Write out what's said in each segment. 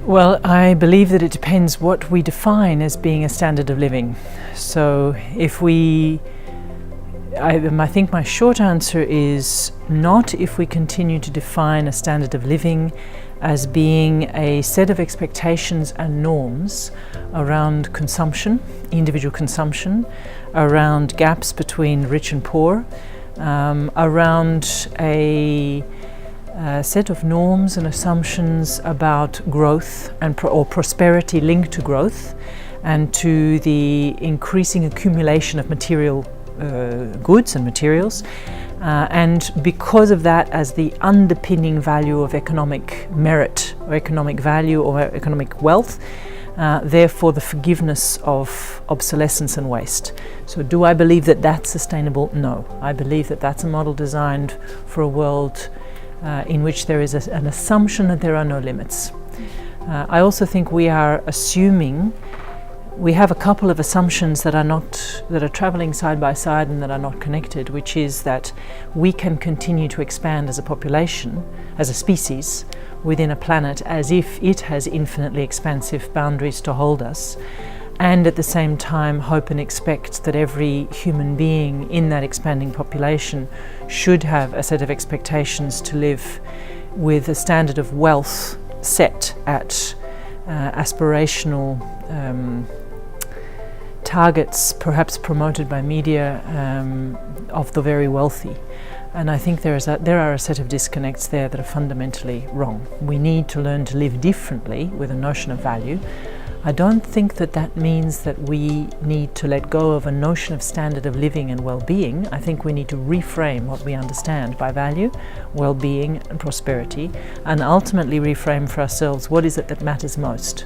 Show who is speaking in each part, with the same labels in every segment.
Speaker 1: Well, I believe that it depends what we define as being a standard of living. So if I think my short answer is not if we continue to define a standard of living as being a set of expectations and norms around consumption, individual consumption, around gaps between rich and poor, around a set of norms and assumptions about growth or prosperity linked to growth and to the increasing accumulation of material goods and materials, and because of that as the underpinning value of economic merit or economic value or economic wealth, therefore the forgiveness of obsolescence and waste. So do I believe that that's sustainable? No. I believe that that's a model designed for a world in which there is an assumption that there are no limits. I also think we are assuming, we have a couple of assumptions that are traveling side by side and that are not connected, which is that we can continue to expand as a population, as a species, within a planet as if it has infinitely expansive boundaries to hold us, and at the same time hope and expect that every human being in that expanding population should have a set of expectations to live with a standard of wealth set at aspirational targets, perhaps promoted by media, of the very wealthy. And I think there are a set of disconnects there that are fundamentally wrong. We need to learn to live differently with a notion of value. I don't think that means that we need to let go of a notion of standard of living and well-being. I think we need to reframe what we understand by value, well-being and prosperity, and ultimately reframe for ourselves what is it that matters most.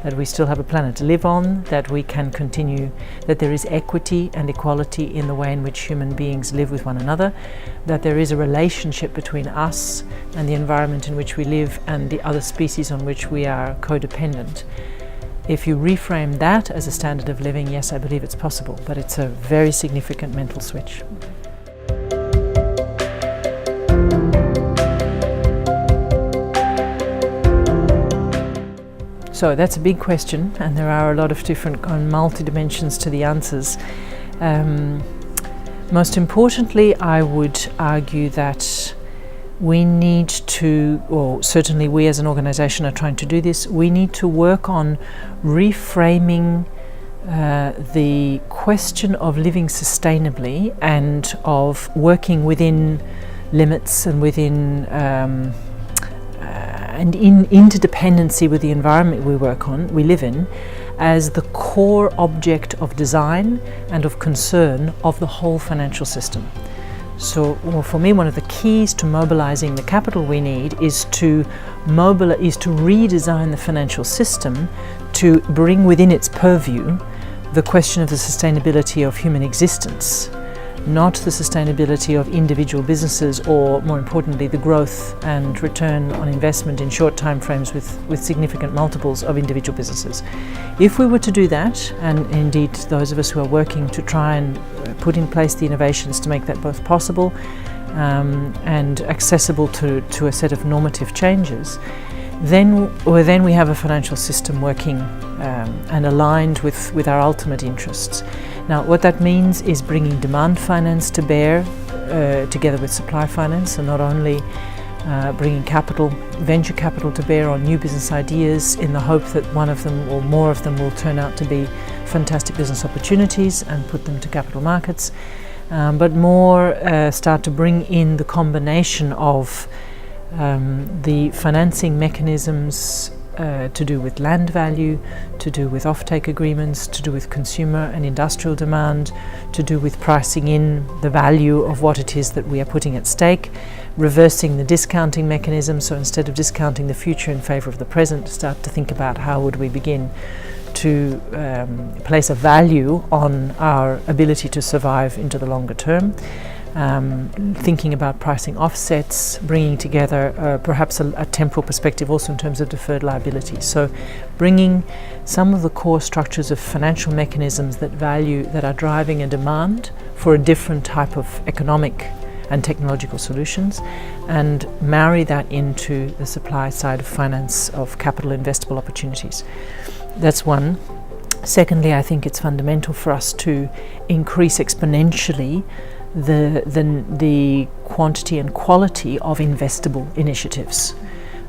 Speaker 1: That we still have a planet to live on, that we can continue, that there is equity and equality in the way in which human beings live with one another, that there is a relationship between us and the environment in which we live and the other species on which we are codependent. If you reframe that as a standard of living, yes, I believe it's possible, but it's a very significant mental switch. So that's a big question, and there are a lot of different multi-dimensions to the answers. Most importantly, I would argue that we need to, or certainly we as an organization are trying to do this, we need to work on reframing the question of living sustainably and of working within limits and within and in interdependency with the environment we live in, as the core object of design and of concern of the whole financial system. So for me, one of the keys to mobilizing the capital we need is to redesign the financial system to bring within its purview the question of the sustainability of human existence, not the sustainability of individual businesses, or more importantly the growth and return on investment in short time frames with significant multiples of individual businesses. If we were to do that, and indeed those of us who are working to try and put in place the innovations to make that both possible and accessible to a set of normative changes, then we have a financial system working and aligned with our ultimate interests. Now, what that means is bringing demand finance to bear together with supply finance, so not only bringing venture capital to bear on new business ideas in the hope that one of them or more of them will turn out to be fantastic business opportunities and put them to capital markets, but more start to bring in the combination of the financing mechanisms to do with land value, to do with offtake agreements, to do with consumer and industrial demand, to do with pricing in the value of what it is that we are putting at stake, reversing the discounting mechanism. So instead of discounting the future in favor of the present, start to think about how would we begin to place a value on our ability to survive into the longer term. Thinking about pricing offsets, bringing together perhaps a temporal perspective also in terms of deferred liability. So bringing some of the core structures of financial mechanisms that are driving a demand for a different type of economic and technological solutions, and marry that into the supply side of finance of capital investable opportunities. That's one. Secondly, I think it's fundamental for us to increase exponentially the quantity and quality of investable initiatives,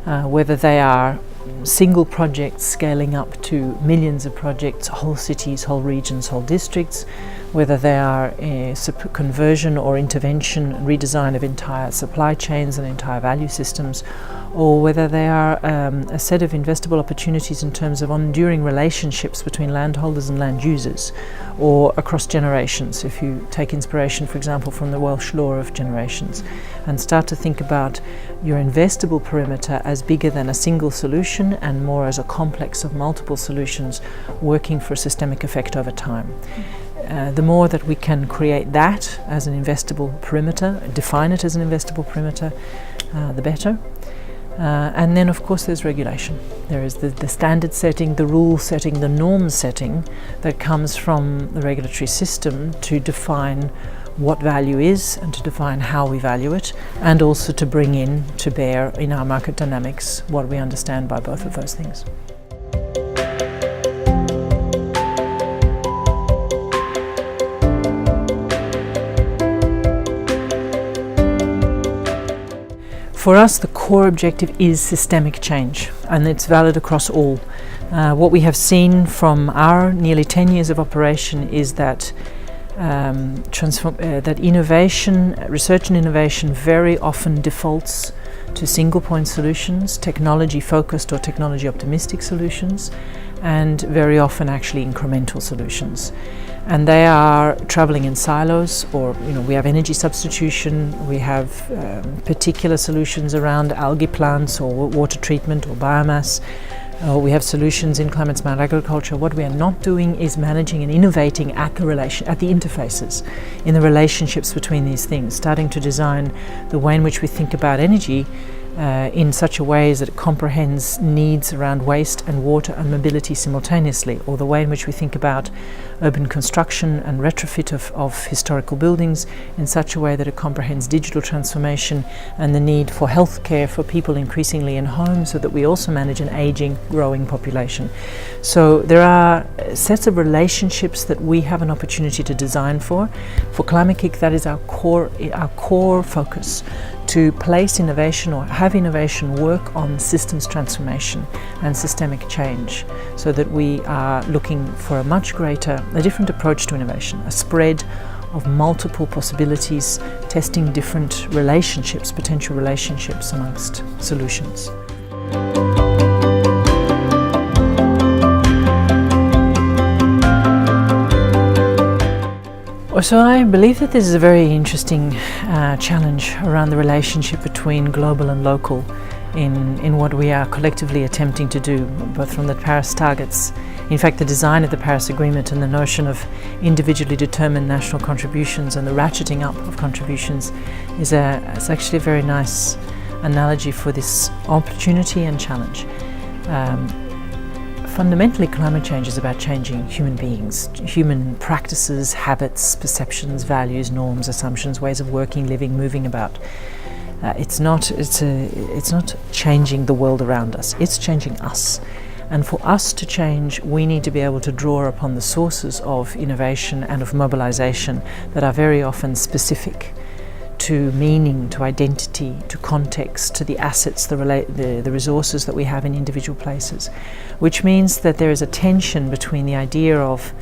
Speaker 1: whether they are single projects scaling up to millions of projects, whole cities, whole regions, whole districts, whether they are a conversion or intervention, redesign of entire supply chains and entire value systems, or whether they are a set of investable opportunities in terms of enduring relationships between landholders and land users, or across generations. If you take inspiration, for example, from the Welsh law of generations, and start to think about your investable perimeter as bigger than a single solution and more as a complex of multiple solutions working for a systemic effect over time. The more that we can create that as an investable perimeter, define it as an investable perimeter, the better. And then, of course, there's regulation. There is the standard setting, the rule setting, the norm setting that comes from the regulatory system to define what value is and to define how we value it, and also to bring in to bear in our market dynamics what we understand by both of those things. For us, the core objective is systemic change, and it's valid across all. What we have seen from our nearly 10 years of operation is that that innovation, research and innovation very often defaults to single point solutions, technology focused or technology optimistic solutions, and very often actually incremental solutions. And they are traveling in silos, or we have energy substitution, we have particular solutions around algae plants or water treatment or biomass. We have solutions in climate smart agriculture. What we are not doing is managing and innovating at the interfaces, in the relationships between these things, starting to design the way in which we think about energy in such a way that it comprehends needs around waste and water and mobility simultaneously, or the way in which we think about urban construction and retrofit of historical buildings in such a way that it comprehends digital transformation and the need for healthcare for people increasingly in homes, so that we also manage an aging, growing population. So there are sets of relationships that we have an opportunity to design for. For Climate KIC, that is our core focus, to place innovation or have innovation work on systems transformation and systemic change, so that we are looking for a different approach to innovation, a spread of multiple possibilities, testing different relationships, potential relationships amongst solutions. So I believe that this is a very interesting challenge around the relationship between global and local in what we are collectively attempting to do, both from the Paris targets. In fact, the design of the Paris Agreement and the notion of individually determined national contributions and the ratcheting up of contributions is actually a very nice analogy for this opportunity and challenge. Fundamentally, climate change is about changing human beings, human practices, habits, perceptions, values, norms, assumptions, ways of working, living, moving about. It's not changing the world around us, it's changing us. And for us to change, we need to be able to draw upon the sources of innovation and of mobilization that are very often specific to meaning, to identity, to context, to the assets, the resources that we have in individual places, which means that there is a tension between the idea of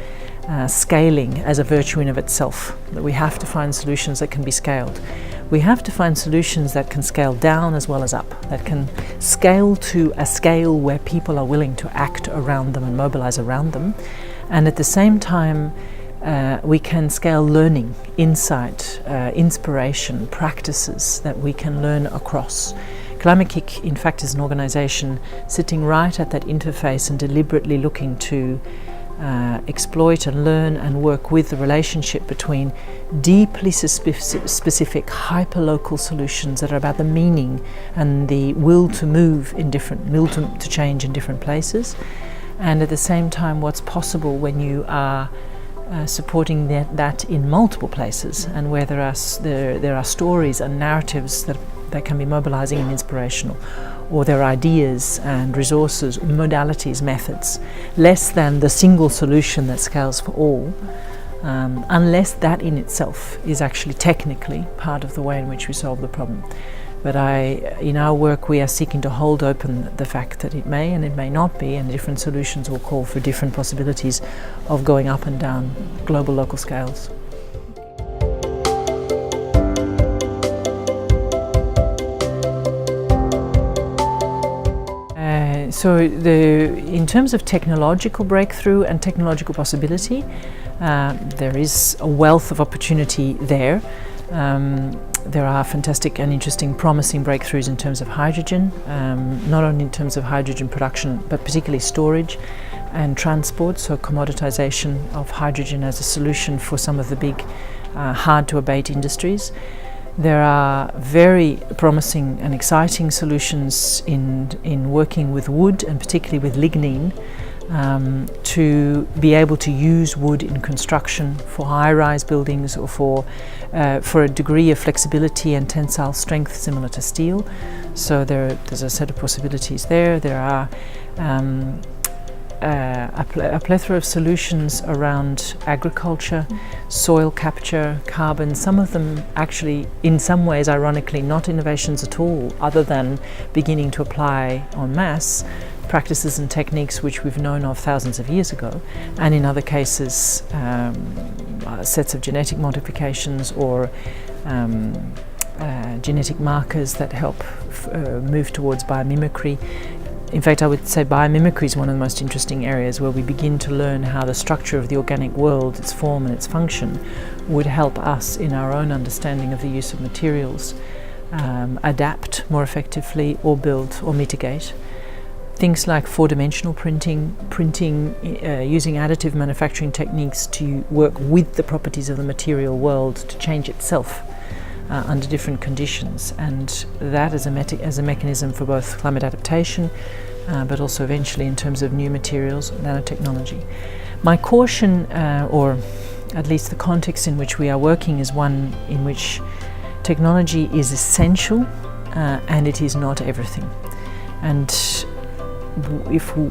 Speaker 1: scaling as a virtue in of itself, that we have to find solutions that can be scaled. We have to find solutions that can scale down as well as up, that can scale to a scale where people are willing to act around them and mobilize around them, and at the same time we can scale learning, insight, inspiration, practices that we can learn across. Climate KIC, in fact, is an organization sitting right at that interface and deliberately looking to exploit and learn and work with the relationship between deeply specific, hyper-local solutions that are about the meaning and the will to move in will to change in different places, and at the same time what's possible when you are supporting that in multiple places, and where there are stories and narratives that can be mobilizing and inspirational, or there are ideas and resources, modalities, methods, less than the single solution that scales for all, unless that in itself is actually technically part of the way in which we solve the problem. But in our work we are seeking to hold open the fact that it may and it may not be, and different solutions will call for different possibilities of going up and down global local scales. So in terms of technological breakthrough and technological possibility, there is a wealth of opportunity there. There are fantastic and interesting, promising breakthroughs in terms of hydrogen, not only in terms of hydrogen production, but particularly storage and transport, so commoditization of hydrogen as a solution for some of the big, hard-to-abate industries. There are very promising and exciting solutions in working with wood, and particularly with lignin, to be able to use wood in construction for high-rise buildings, or for a degree of flexibility and tensile strength similar to steel. So there's a set of possibilities there. There are a plethora of solutions around agriculture, soil capture, carbon, some of them actually in some ways ironically not innovations at all, other than beginning to apply en masse practices and techniques which we've known of thousands of years ago, and in other cases sets of genetic modifications or genetic markers that help move towards biomimicry. In fact, I would say biomimicry is one of the most interesting areas, where we begin to learn how the structure of the organic world, its form and its function, would help us in our own understanding of the use of materials, adapt more effectively or build or mitigate. Things like four-dimensional printing using additive manufacturing techniques to work with the properties of the material world to change itself under different conditions, and that as a mechanism for both climate adaptation, but also eventually in terms of new materials, nanotechnology. My caution, or at least the context in which we are working, is one in which technology is essential and it is not everything. And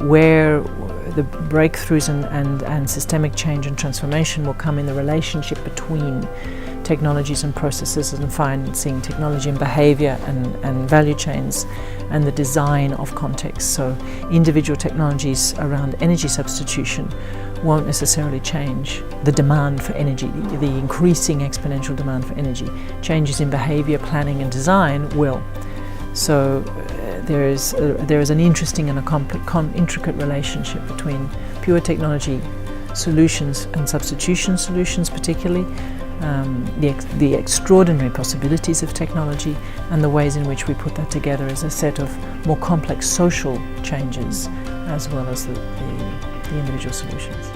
Speaker 1: where the breakthroughs and systemic change and transformation will come in the relationship between technologies and processes, and financing, technology and behavior and value chains, and the design of context. So individual technologies around energy substitution won't necessarily change the demand for energy, the increasing exponential demand for energy. Changes in behavior, planning and design will. So there is an interesting and intricate relationship between pure technology solutions and substitution solutions, particularly the extraordinary possibilities of technology, and the ways in which we put that together as a set of more complex social changes, as well as the individual solutions.